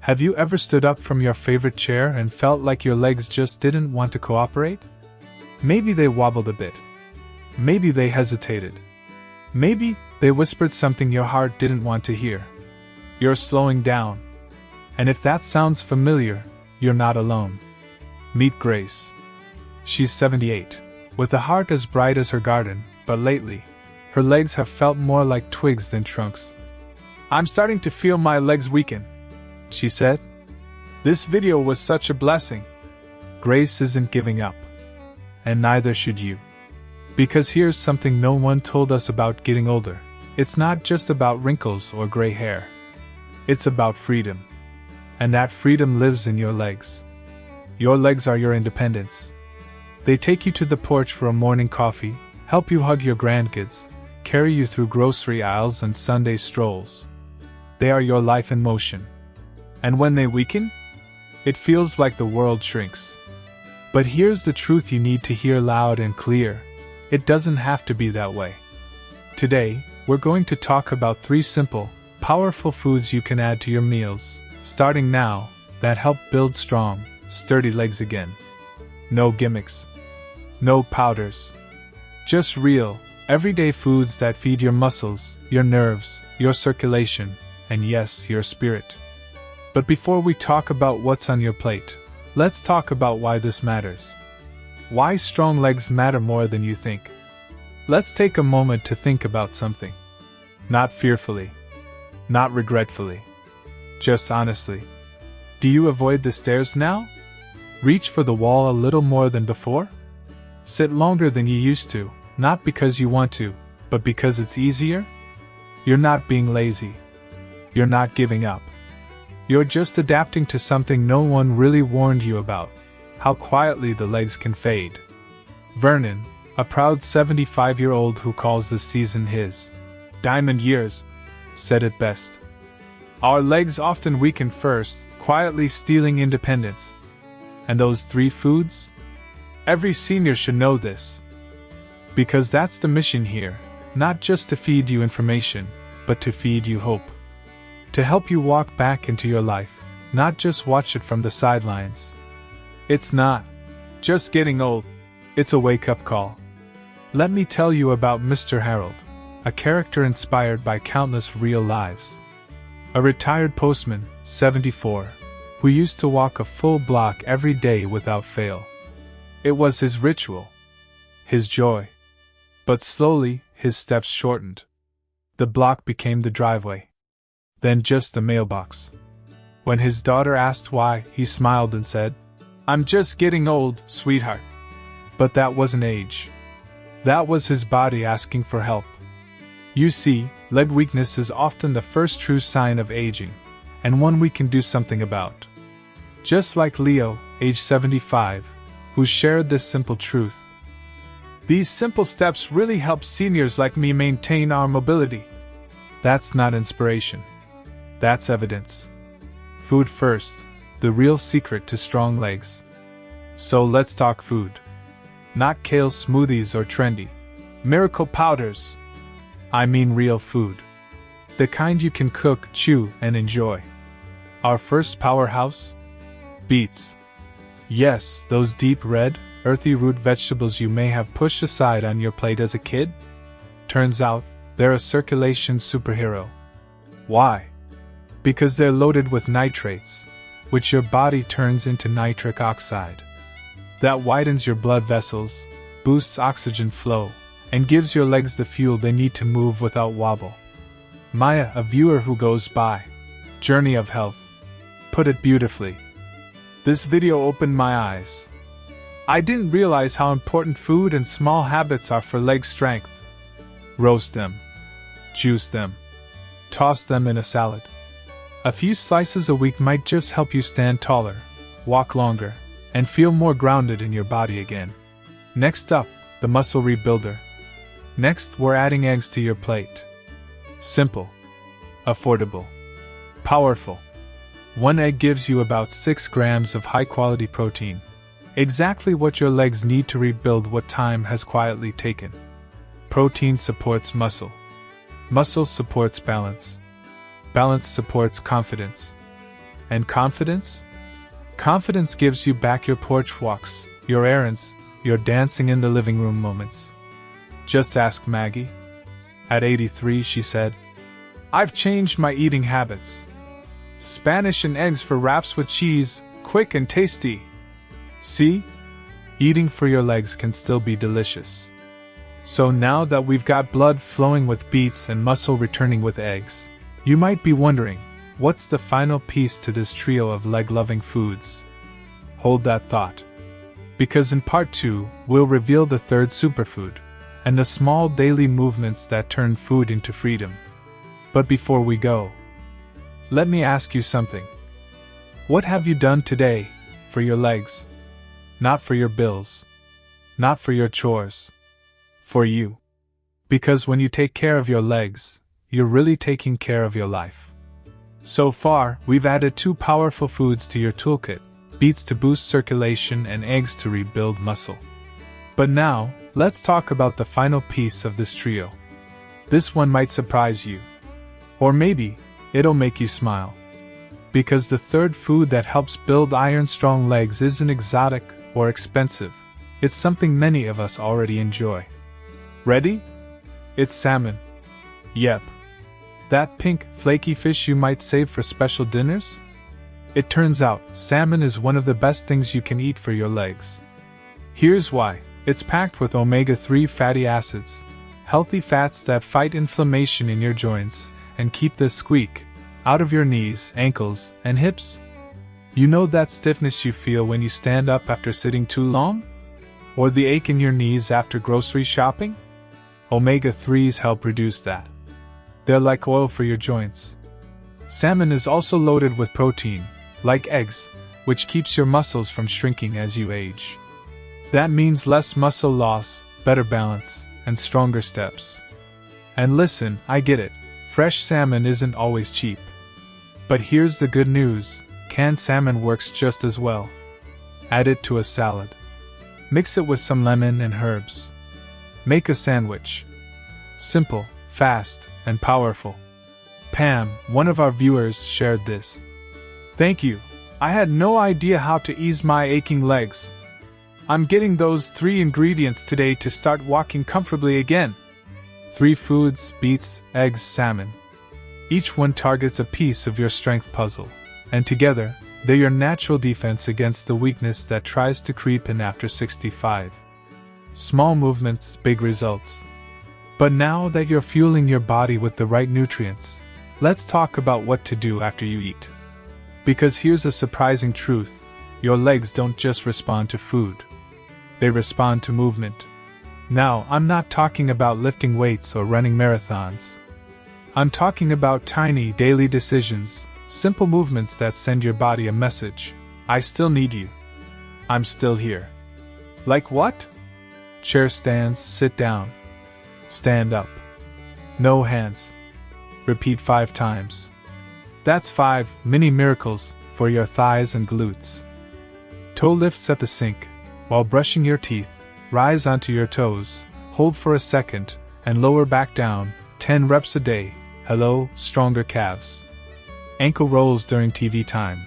Have you ever stood up from your favorite chair and felt like your legs just didn't want to cooperate? Maybe they wobbled a bit. Maybe they hesitated. Maybe they whispered something your heart didn't want to hear. You're slowing down. And if that sounds familiar, you're not alone. Meet Grace. She's 78, with a heart as bright as her garden, but lately, her legs have felt more like twigs than trunks. "I'm starting to feel my legs weaken," she said. "This video was such a blessing." Grace isn't giving up. And neither should you. Because here's something no one told us about getting older. It's not just about wrinkles or gray hair. It's about freedom. And that freedom lives in your legs. Your legs are your independence. They take you to the porch for a morning coffee, help you hug your grandkids, carry you through grocery aisles and Sunday strolls. They are your life in motion. And when they weaken, it feels like the world shrinks. But here's the truth you need to hear loud and clear. It doesn't have to be that way. Today, we're going to talk about 3 simple, powerful foods you can add to your meals, starting now, that help build strong, sturdy legs again. No gimmicks. No powders. Just real, everyday foods that feed your muscles, your nerves, your circulation, and yes, your spirit. But before we talk about what's on your plate, let's talk about why this matters. Why strong legs matter more than you think. Let's take a moment to think about something. Not fearfully. Not regretfully. Just honestly. Do you avoid the stairs now? Reach for the wall a little more than before? Sit longer than you used to, not because you want to, but because it's easier? You're not being lazy. You're not giving up. You're just adapting to something no one really warned you about: how quietly the legs can fade. Vernon, a proud 75-year-old who calls this season his diamond years, said it best. Our legs often weaken first, quietly stealing independence. And those 3 foods? Every senior should know this. Because that's the mission here, not just to feed you information, but to feed you hope. To help you walk back into your life, not just watch it from the sidelines. It's not just getting old, it's a wake-up call. Let me tell you about Mr. Harold, a character inspired by countless real lives. A retired postman, 74, who used to walk a full block every day without fail. It was his ritual, his joy. But slowly, his steps shortened. The block became the driveway. Then just the mailbox. When his daughter asked why, he smiled and said, "I'm just getting old, sweetheart." But that wasn't age. That was his body asking for help. You see, leg weakness is often the first true sign of aging, and one we can do something about. Just like Leo, age 75, who shared this simple truth. These simple steps really help seniors like me maintain our mobility. That's not inspiration. That's evidence. Food first, the real secret to strong legs. So let's talk food. Not kale smoothies or trendy miracle powders. I mean real food. The kind you can cook, chew, and enjoy. Our first powerhouse? Beets. Yes, those deep red, earthy root vegetables you may have pushed aside on your plate as a kid? Turns out, they're a circulation superhero. Why? Because they're loaded with nitrates, which your body turns into nitric oxide. That widens your blood vessels, boosts oxygen flow, and gives your legs the fuel they need to move without wobble. Maya, a viewer who goes by Journey of Health, put it beautifully. This video opened my eyes. I didn't realize how important food and small habits are for leg strength. Roast them. Juice them. Toss them in a salad. A few slices a week might just help you stand taller, walk longer, and feel more grounded in your body again. Next up, the muscle rebuilder. Next, we're adding eggs to your plate. Simple. Affordable. Powerful. 1 egg gives you about 6 grams of high-quality protein. Exactly what your legs need to rebuild what time has quietly taken. Protein supports muscle. Muscle supports balance. Balance supports confidence. And confidence? Confidence gives you back your porch walks, your errands, your dancing in the living room moments. Just ask Maggie. At 83, she said, "I've changed my eating habits. Spanish and eggs for wraps with cheese, quick and tasty." See? Eating for your legs can still be delicious. So now that we've got blood flowing with beets and muscle returning with eggs, you might be wondering, what's the final piece to this trio of leg-loving foods? Hold that thought. Because in part 2, we'll reveal the third superfood, and the small daily movements that turn food into freedom. But before we go, let me ask you something. What have you done today for your legs? Not for your bills. Not for your chores. For you. Because when you take care of your legs, you're really taking care of your life. So far, we've added 2 powerful foods to your toolkit: beets to boost circulation and eggs to rebuild muscle. But now, let's talk about the final piece of this trio. This one might surprise you. Or maybe, it'll make you smile. Because the third food that helps build iron-strong legs isn't exotic or expensive. It's something many of us already enjoy. Ready? It's salmon. Yep. That pink, flaky fish you might save for special dinners? It turns out, salmon is one of the best things you can eat for your legs. Here's why. It's packed with omega-3 fatty acids, healthy fats that fight inflammation in your joints and keep the squeak out of your knees, ankles, and hips. You know that stiffness you feel when you stand up after sitting too long? Or the ache in your knees after grocery shopping? Omega-3s help reduce that. They're like oil for your joints. Salmon is also loaded with protein, like eggs, which keeps your muscles from shrinking as you age. That means less muscle loss, better balance, and stronger steps. And listen, I get it, fresh salmon isn't always cheap. But here's the good news, canned salmon works just as well. Add it to a salad. Mix it with some lemon and herbs. Make a sandwich. Simple, fast, and powerful. Pam, one of our viewers, shared this. "Thank you. I had no idea how to ease my aching legs. I'm getting those 3 ingredients today to start walking comfortably again." 3 foods: beets, eggs, salmon. Each one targets a piece of your strength puzzle, and together, they're your natural defense against the weakness that tries to creep in after 65. Small movements, big results. But now that you're fueling your body with the right nutrients, let's talk about what to do after you eat. Because here's a surprising truth, your legs don't just respond to food. They respond to movement. Now, I'm not talking about lifting weights or running marathons. I'm talking about tiny, daily decisions, simple movements that send your body a message. I still need you. I'm still here. Like what? Chair stands, sit down. Stand up. No hands. Repeat 5 times. That's 5 mini miracles for your thighs and glutes. Toe lifts at the sink. While brushing your teeth, rise onto your toes, hold for a second, and lower back down, 10 reps a day. Hello, stronger calves. Ankle rolls during TV time.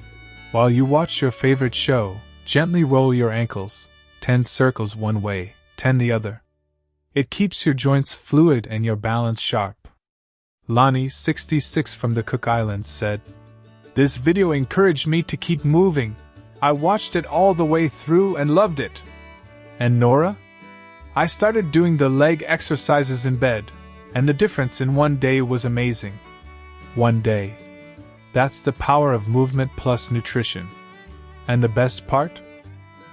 While you watch your favorite show, gently roll your ankles, 10 circles one way, 10 the other. It keeps your joints fluid and your balance sharp. Lonnie, 66 from the Cook Islands, said, "This video encouraged me to keep moving. I watched it all the way through and loved it." And Nora? "I started doing the leg exercises in bed, and the difference in one day was amazing." One day. That's the power of movement plus nutrition. And the best part?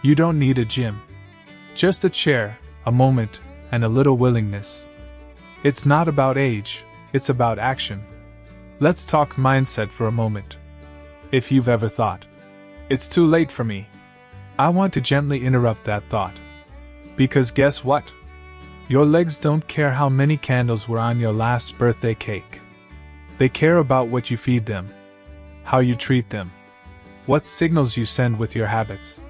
You don't need a gym. Just a chair, a moment, and a little willingness. It's not about age, it's about action. Let's talk mindset for a moment. If you've ever thought, "It's too late for me," I want to gently interrupt that thought. Because guess what? Your legs don't care how many candles were on your last birthday cake. They care about what you feed them, how you treat them, what signals you send with your habits.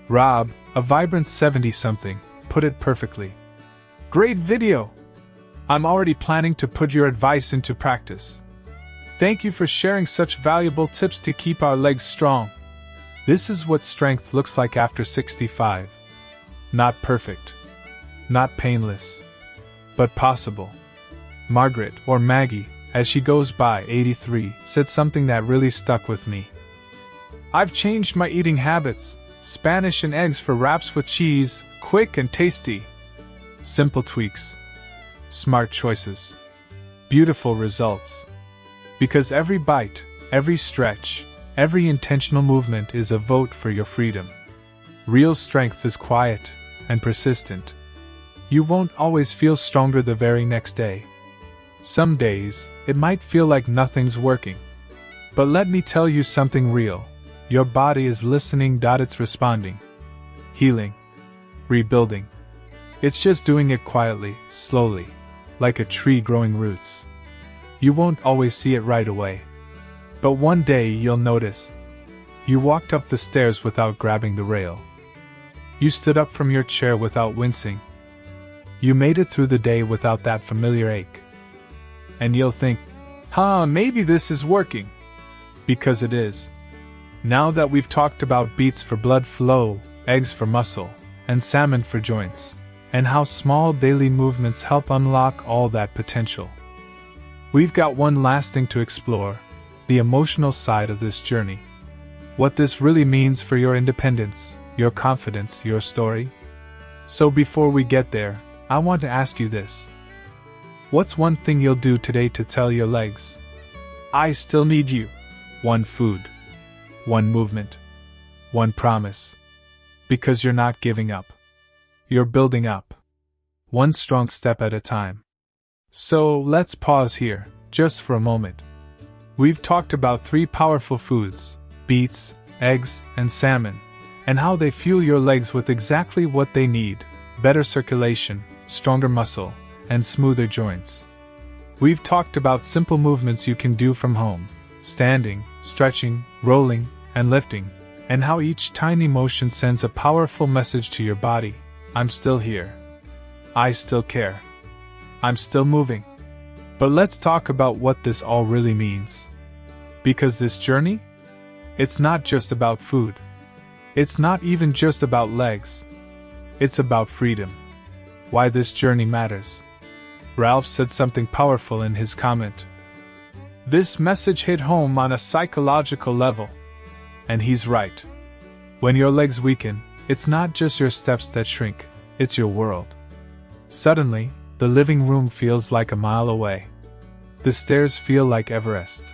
Rob, a vibrant 70-something, put it perfectly. "Great video! I'm already planning to put your advice into practice." Thank you for sharing such valuable tips to keep our legs strong. This is what strength looks like after 65. Not perfect. Not painless. But possible. Margaret, or Maggie, as she goes by, 83, said something that really stuck with me. I've changed my eating habits. Spanish and eggs for wraps with cheese, quick and tasty. Simple tweaks. Smart choices. Beautiful results. Because every bite, every stretch, every intentional movement is a vote for your freedom. Real strength is quiet and persistent. You won't always feel stronger the very next day. Some days, it might feel like nothing's working. But let me tell you something real. Your body is listening. It's responding. Healing. Rebuilding. It's just doing it quietly, slowly, like a tree growing roots. You won't always see it right away. But one day you'll notice. You walked up the stairs without grabbing the rail. You stood up from your chair without wincing. You made it through the day without that familiar ache. And you'll think, maybe this is working. Because it is. Now that we've talked about beets for blood flow, eggs for muscle, and salmon for joints, and how small daily movements help unlock all that potential, we've got one last thing to explore, the emotional side of this journey. What this really means for your independence, your confidence, your story. So before we get there, I want to ask you this. What's one thing you'll do today to tell your legs, I still need you? One food. One movement. One promise. Because you're not giving up. You're building up. One strong step at a time. So let's pause here, just for a moment. We've talked about 3 powerful foods, beets, eggs, and salmon, and how they fuel your legs with exactly what they need: better circulation, stronger muscle, and smoother joints. We've talked about simple movements you can do from home, standing, stretching, rolling, and lifting, and how each tiny motion sends a powerful message to your body: I'm still here. I still care. I'm still moving. But let's talk about what this all really means. Because this journey? It's not just about food. It's not even just about legs. It's about freedom. Why this journey matters. Ralph said something powerful in his comment. This message hit home on a psychological level. And he's right. When your legs weaken, it's not just your steps that shrink, it's your world. Suddenly, the living room feels like a mile away. The stairs feel like Everest.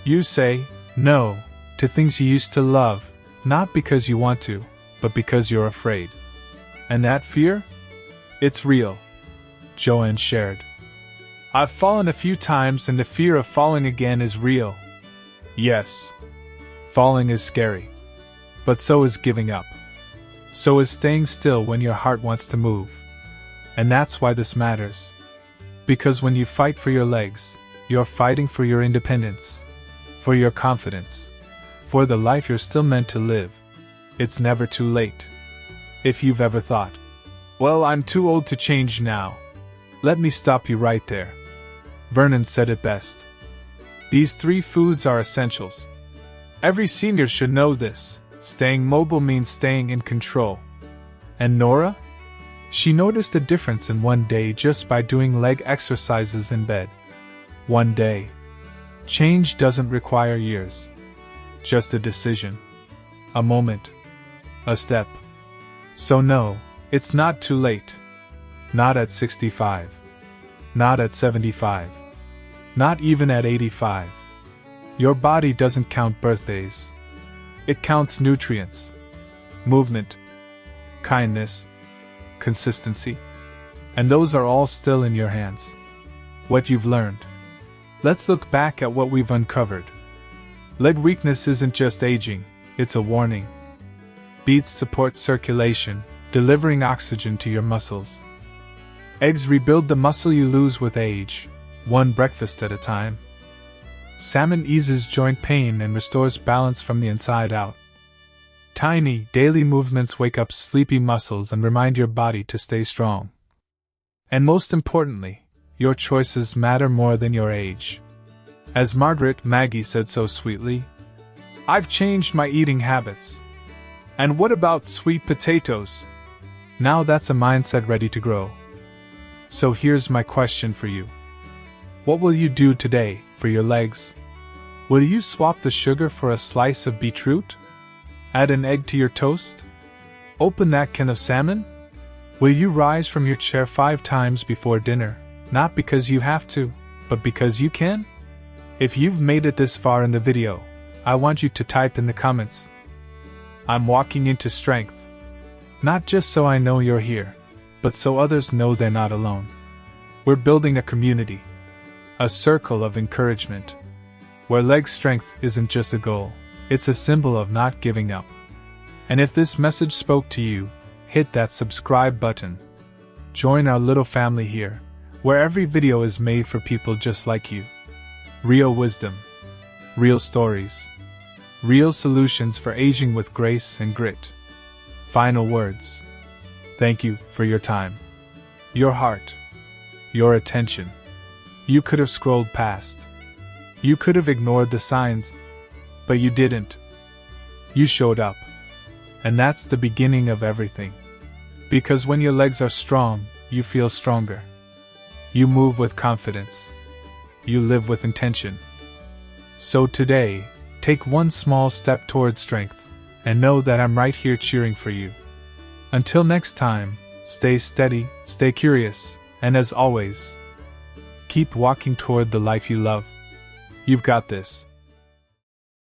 You say no to things you used to love, not because you want to, but because you're afraid. And that fear? It's real. Joanne shared. I've fallen a few times and the fear of falling again is real. Yes. Falling is scary. But so is giving up. So is staying still when your heart wants to move. And that's why this matters. Because when you fight for your legs, you're fighting for your independence, for your confidence, for the life you're still meant to live. It's never too late. If you've ever thought, well, I'm too old to change now, let me stop you right there. Vernon said it best. These 3 foods are essentials. Every senior should know this. Staying mobile means staying in control. And Nora? She noticed a difference in one day just by doing leg exercises in bed. One day. Change doesn't require years. Just a decision. A moment. A step. So no, it's not too late. Not at 65. Not at 75. Not even at 85. Your body doesn't count birthdays. It counts nutrients. Movement. Kindness. Consistency. And those are all still in your hands. What you've learned. Let's look back at what we've uncovered. Leg weakness isn't just aging, it's a warning. Beets support circulation, delivering oxygen to your muscles. Eggs rebuild the muscle you lose with age, one breakfast at a time. Salmon eases joint pain and restores balance from the inside out. Tiny, daily movements wake up sleepy muscles and remind your body to stay strong. And most importantly, your choices matter more than your age. As Maggie said so sweetly, I've changed my eating habits. And what about sweet potatoes? Now that's a mindset ready to grow. So here's my question for you. What will you do today for your legs? Will you swap the sugar for a slice of beetroot? Add an egg to your toast? Open that can of salmon? Will you rise from your chair 5 times before dinner, not because you have to, but because you can? If you've made it this far in the video, I want you to type in the comments, I'm walking into strength. Not just so I know you're here, but so others know they're not alone. We're building a community, a circle of encouragement, where leg strength isn't just a goal, it's a symbol of not giving up. And if this message spoke to you, hit that subscribe button. Join our little family here, where every video is made for people just like you. Real wisdom, real stories, real solutions for aging with grace and grit. Final words. Thank you for your time, your heart, your attention. You could have scrolled past. You could have ignored the signs, but you didn't. You showed up. And that's the beginning of everything. Because when your legs are strong, you feel stronger. You move with confidence. You live with intention. So today, take one small step towards strength, and know that I'm right here cheering for you. Until next time, stay steady, stay curious, and as always, keep walking toward the life you love. You've got this.